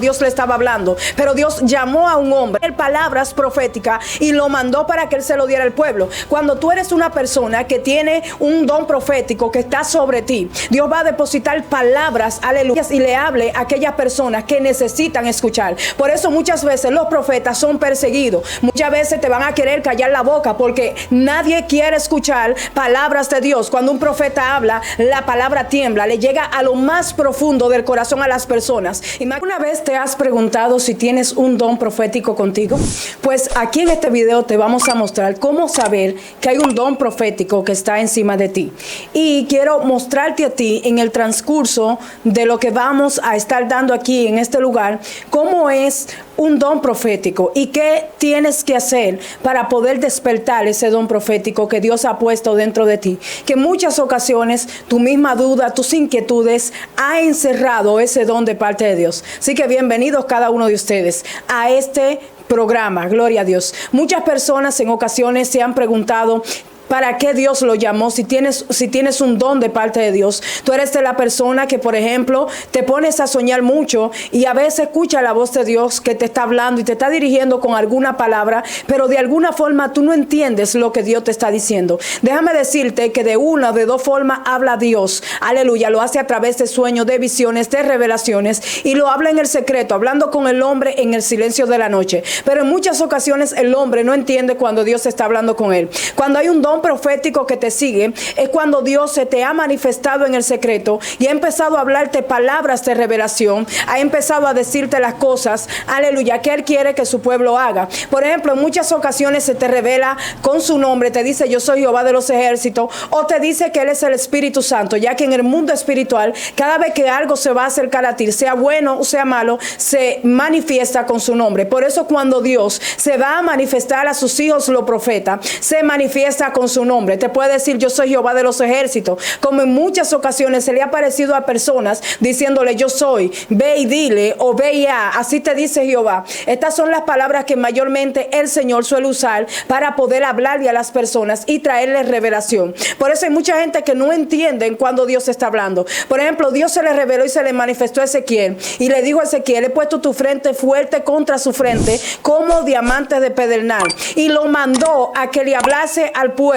Dios le estaba hablando, pero Dios llamó a un hombre en palabras proféticas y lo mandó para que él se lo diera al pueblo. Cuando tú eres una persona que tiene un don profético que está sobre ti, Dios va a depositar palabras, aleluya, y le hable a aquellas personas que necesitan escuchar. Por eso muchas veces los profetas son perseguidos. Muchas veces te van a querer callar la boca porque nadie quiere escuchar palabras de Dios. Cuando un profeta habla, la palabra tiembla, le llega a lo más profundo del corazón a las personas. Y una vez ¿te has preguntado si tienes un don profético contigo? Pues aquí en este video te vamos a mostrar cómo saber que hay un don profético que está encima de ti. Y quiero mostrarte a ti en el transcurso de lo que vamos a estar dando aquí en este lugar, cómo es un don profético y qué tienes que hacer para poder despertar ese don profético que Dios ha puesto dentro de ti. Que en muchas ocasiones tu misma duda, tus inquietudes ha encerrado ese don de parte de Dios. Así que bienvenidos cada uno de ustedes a este programa, gloria a Dios. Muchas personas en ocasiones se han preguntado ¿para qué Dios lo llamó? Si tienes un don de parte de Dios. Tú eres de la persona que, por ejemplo, te pones a soñar mucho y a veces escucha la voz de Dios que te está hablando y te está dirigiendo con alguna palabra, pero de alguna forma tú no entiendes lo que Dios te está diciendo. Déjame decirte que de una o de dos formas habla Dios. Aleluya. Lo hace a través de sueños, de visiones, de revelaciones, y lo habla en el secreto, hablando con el hombre en el silencio de la noche. Pero en muchas ocasiones el hombre no entiende cuando Dios está hablando con él. Cuando hay un don profético que te sigue, es cuando Dios se te ha manifestado en el secreto y ha empezado a hablarte palabras de revelación, ha empezado a decirte las cosas, aleluya, que Él quiere que su pueblo haga. Por ejemplo, en muchas ocasiones se te revela con su nombre, te dice yo soy Jehová de los ejércitos, o te dice que Él es el Espíritu Santo, ya que en el mundo espiritual, cada vez que algo se va a acercar a ti, sea bueno o sea malo, se manifiesta con su nombre. Por eso cuando Dios se va a manifestar a sus hijos los profetas, se manifiesta con su nombre. Te puede decir yo soy Jehová de los ejércitos, como en muchas ocasiones se le ha parecido a personas diciéndole yo soy, ve y dile, o ve y así te dice Jehová. Estas son las palabras que mayormente el Señor suele usar para poder hablarle a las personas y traerles revelación. Por eso hay mucha gente que no entienden cuando Dios está hablando. Por ejemplo, Dios se le reveló y se le manifestó a Ezequiel y le dijo a Ezequiel, he puesto tu frente fuerte contra su frente como diamantes de pedernal, y lo mandó a que le hablase al pueblo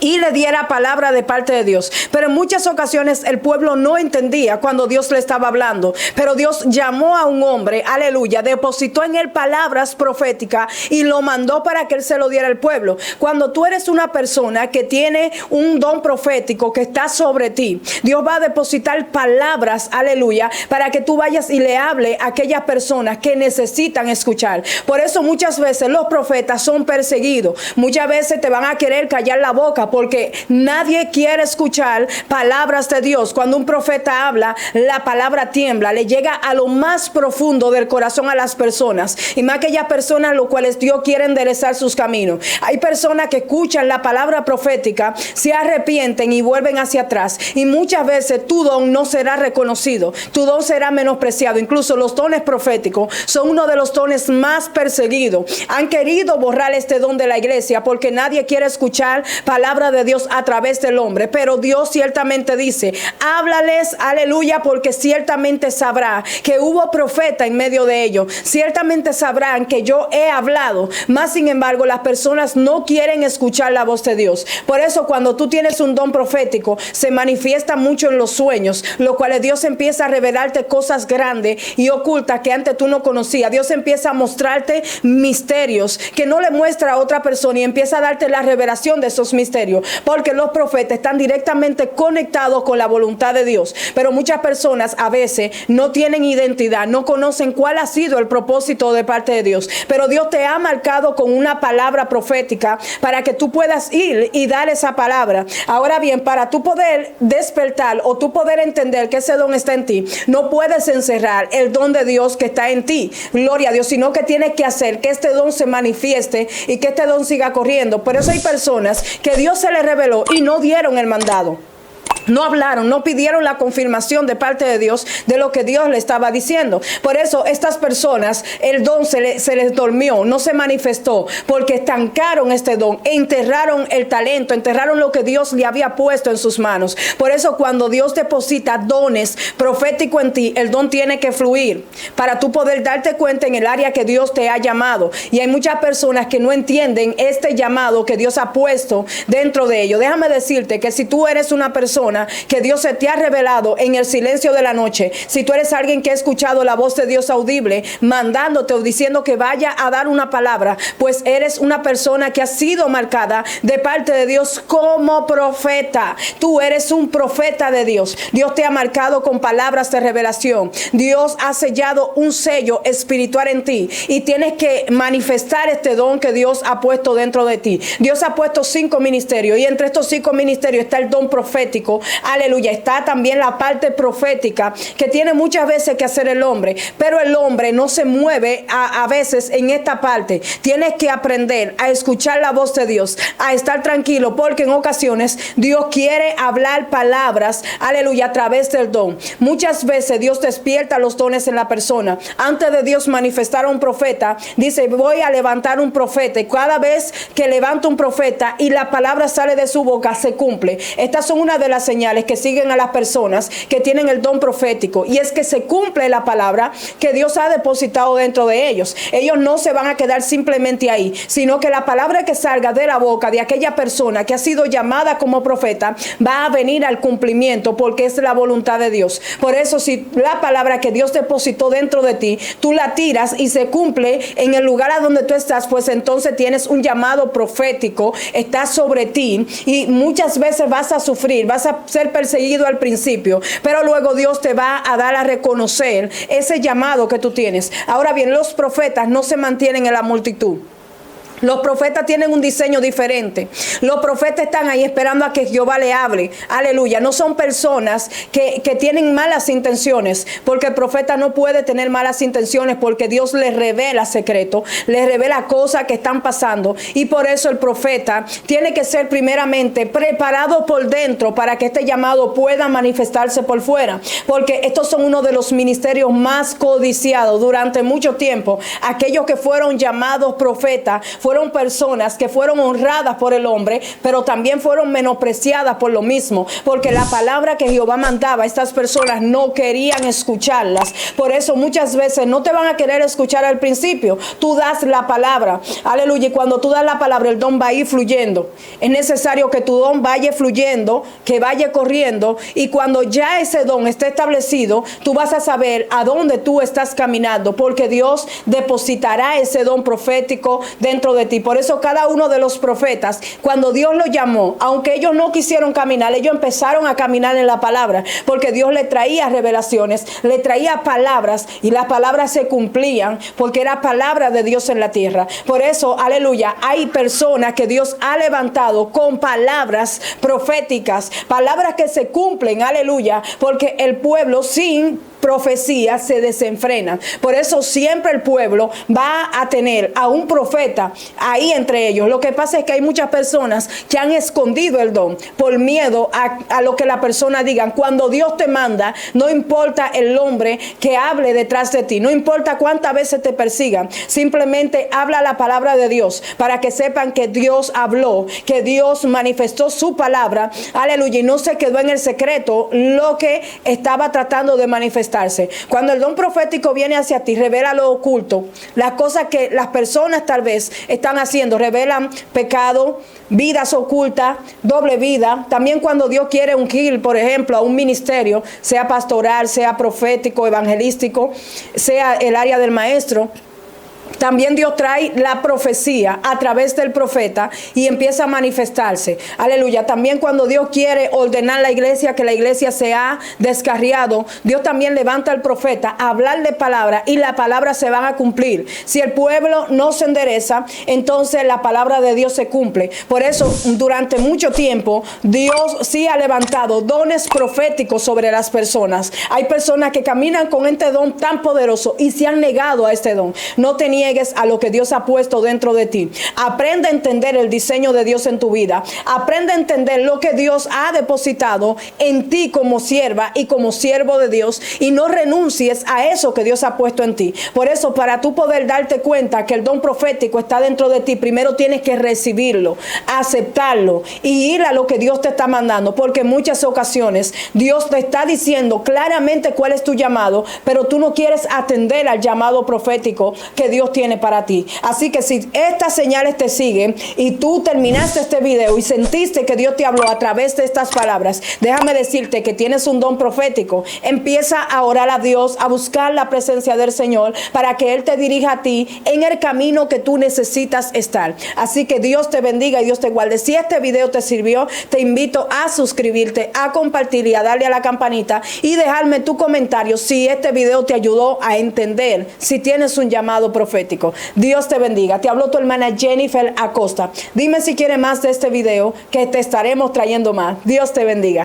y le diera palabra de parte de Dios. Pero en muchas ocasiones el pueblo no entendía cuando Dios le estaba hablando, pero Dios llamó a un hombre, aleluya, depositó en él palabras proféticas y lo mandó para que él se lo diera al pueblo. Cuando tú eres una persona que tiene un don profético que está sobre ti, Dios va a depositar palabras, aleluya, para que tú vayas y le hable a aquellas personas que necesitan escuchar. Por eso muchas veces los profetas son perseguidos. Muchas veces te van a querer callar la boca porque nadie quiere escuchar palabras de Dios. Cuando un profeta habla, la palabra tiembla, le llega a lo más profundo del corazón a las personas, y más aquellas personas los cuales Dios quiere enderezar sus caminos. Hay personas que escuchan la palabra profética, se arrepienten y vuelven hacia atrás, y muchas veces tu don no será reconocido, tu don será menospreciado. Incluso los dones proféticos son uno de los dones más perseguidos. Han querido borrar este don de la iglesia porque nadie quiere escuchar palabras de Dios a través del hombre, pero Dios ciertamente dice, háblales, aleluya, porque ciertamente sabrá que hubo profeta en medio de ellos, ciertamente sabrán que yo he hablado, mas sin embargo las personas no quieren escuchar la voz de Dios. Por eso cuando tú tienes un don profético, se manifiesta mucho en los sueños, lo cual Dios empieza a revelarte cosas grandes y ocultas que antes tú no conocías. Dios empieza a mostrarte misterios que no le muestra a otra persona y empieza a darte la revelación de esos misterios, porque los profetas están directamente conectados con la voluntad de Dios. Pero muchas personas a veces no tienen identidad, no conocen cuál ha sido el propósito de parte de Dios, pero Dios te ha marcado con una palabra profética para que tú puedas ir y dar esa palabra. Ahora bien, para tú poder despertar o tú poder entender que ese don está en ti, no puedes encerrar el don de Dios que está en ti, gloria a Dios, sino que tienes que hacer que este don se manifieste y que este don siga corriendo. Por eso hay personas que Dios se les reveló y no dieron el mandado. No hablaron, no pidieron la confirmación de parte de Dios de lo que Dios le estaba diciendo. Por eso estas personas, el don se les dormió, no se manifestó, porque estancaron este don, enterraron el talento, enterraron lo que Dios le había puesto en sus manos. Por eso cuando Dios deposita dones proféticos en ti, el don tiene que fluir para tú poder darte cuenta en el área que Dios te ha llamado. Y hay muchas personas que no entienden este llamado que Dios ha puesto dentro de ellos. Déjame decirte que si tú eres una persona que Dios se te ha revelado en el silencio de la noche, si tú eres alguien que ha escuchado la voz de Dios audible mandándote o diciendo que vaya a dar una palabra, pues eres una persona que ha sido marcada de parte de Dios como profeta. Tú eres un profeta de Dios. Dios te ha marcado con palabras de revelación. Dios ha sellado un sello espiritual en ti y tienes que manifestar este don que Dios ha puesto dentro de ti. Dios ha puesto 5 ministerios y entre estos 5 ministerios está el don profético. Aleluya. Está también la parte profética que tiene muchas veces que hacer el hombre, pero el hombre no se mueve a veces en esta parte. Tienes que aprender a escuchar la voz de Dios, a estar tranquilo, porque en ocasiones Dios quiere hablar palabras, aleluya, a través del don. Muchas veces Dios despierta los dones en la persona. Antes de Dios manifestar a un profeta, dice: voy a levantar un profeta, y cada vez que levanta un profeta y la palabra sale de su boca, se cumple. Estas son una de las señales que siguen a las personas que tienen el don profético, y es que se cumple la palabra que Dios ha depositado dentro de ellos. Ellos no se van a quedar simplemente ahí, sino que la palabra que salga de la boca de aquella persona que ha sido llamada como profeta va a venir al cumplimiento, porque es la voluntad de Dios. Por eso, si la palabra que Dios depositó dentro de ti, tú la tiras y se cumple en el lugar a donde tú estás, pues entonces tienes un llamado profético, está sobre ti, y muchas veces vas a sufrir, vas a ser perseguido al principio, pero luego Dios te va a dar a reconocer ese llamado que tú tienes. Ahora bien, los profetas no se mantienen en la multitud. Los profetas tienen un diseño diferente. Los profetas están ahí esperando a que Jehová le hable. Aleluya. No son personas que tienen malas intenciones, porque el profeta no puede tener malas intenciones, porque Dios le revela secretos, le revela cosas que están pasando, y por eso el profeta tiene que ser primeramente preparado por dentro para que este llamado pueda manifestarse por fuera, porque estos son uno de los ministerios más codiciados durante mucho tiempo. Aquellos que fueron llamados profetas fueron personas que fueron honradas por el hombre, pero también fueron menospreciadas por lo mismo, porque la palabra que Jehová mandaba, estas personas no querían escucharlas. Por eso muchas veces no te van a querer escuchar al principio. Tú das la palabra, aleluya, y cuando tú das la palabra, el don va a ir fluyendo. Es necesario que tu don vaya fluyendo, que vaya corriendo, y cuando ya ese don esté establecido, tú vas a saber a dónde tú estás caminando, porque Dios depositará ese don profético dentro de ti. Por eso cada uno de los profetas, cuando Dios los llamó, aunque ellos no quisieron caminar, ellos empezaron a caminar en la palabra, porque Dios le traía revelaciones, le traía palabras, y las palabras se cumplían, porque era palabra de Dios en la tierra. Por eso, aleluya, hay personas que Dios ha levantado con palabras proféticas, palabras que se cumplen, aleluya, porque el pueblo sin profecía se desenfrena. Por eso siempre el pueblo va a tener a un profeta ahí entre ellos. Lo que pasa es que hay muchas personas que han escondido el don por miedo a lo que la persona diga. Cuando Dios te manda, no importa el hombre que hable detrás de ti, no importa cuántas veces te persigan, simplemente habla la palabra de Dios para que sepan que Dios habló, que Dios manifestó su palabra, aleluya, y no se quedó en el secreto lo que estaba tratando de manifestar. Cuando el don profético viene hacia ti, revela lo oculto, las cosas que las personas tal vez están haciendo, revelan pecado, vidas ocultas, doble vida. También cuando Dios quiere ungir, por ejemplo, a un ministerio, sea pastoral, sea profético, evangelístico, sea el área del maestro, también Dios trae la profecía a través del profeta y empieza a manifestarse. Aleluya. También cuando Dios quiere ordenar la iglesia, que la iglesia se ha descarriado, Dios también levanta al profeta a hablarle palabra, y la palabra se va a cumplir. Si el pueblo no se endereza, entonces la palabra de Dios se cumple. Por eso, durante mucho tiempo, Dios sí ha levantado dones proféticos sobre las personas. Hay personas que caminan con este don tan poderoso y se han negado a este don. No tenían niegues a lo que Dios ha puesto dentro de ti. Aprende a entender el diseño de Dios en tu vida. Aprende a entender lo que Dios ha depositado en ti como sierva y como siervo de Dios, y no renuncies a eso que Dios ha puesto en ti. Por eso, para tú poder darte cuenta que el don profético está dentro de ti, primero tienes que recibirlo, aceptarlo y ir a lo que Dios te está mandando, porque en muchas ocasiones Dios te está diciendo claramente cuál es tu llamado, pero tú no quieres atender al llamado profético que Dios tiene para ti. Así que si estas señales te siguen y tú terminaste este video y sentiste que Dios te habló a través de estas palabras, déjame decirte que tienes un don profético. Empieza a orar a Dios, a buscar la presencia del Señor para que Él te dirija a ti en el camino que tú necesitas estar. Así que Dios te bendiga y Dios te guarde. Si este video te sirvió, te invito a suscribirte, a compartir y a darle a la campanita y dejarme tu comentario si este video te ayudó a entender si tienes un llamado profético. Dios te bendiga. Te habló tu hermana Jennifer Acosta. Dime si quieres más de este video, que te estaremos trayendo más. Dios te bendiga.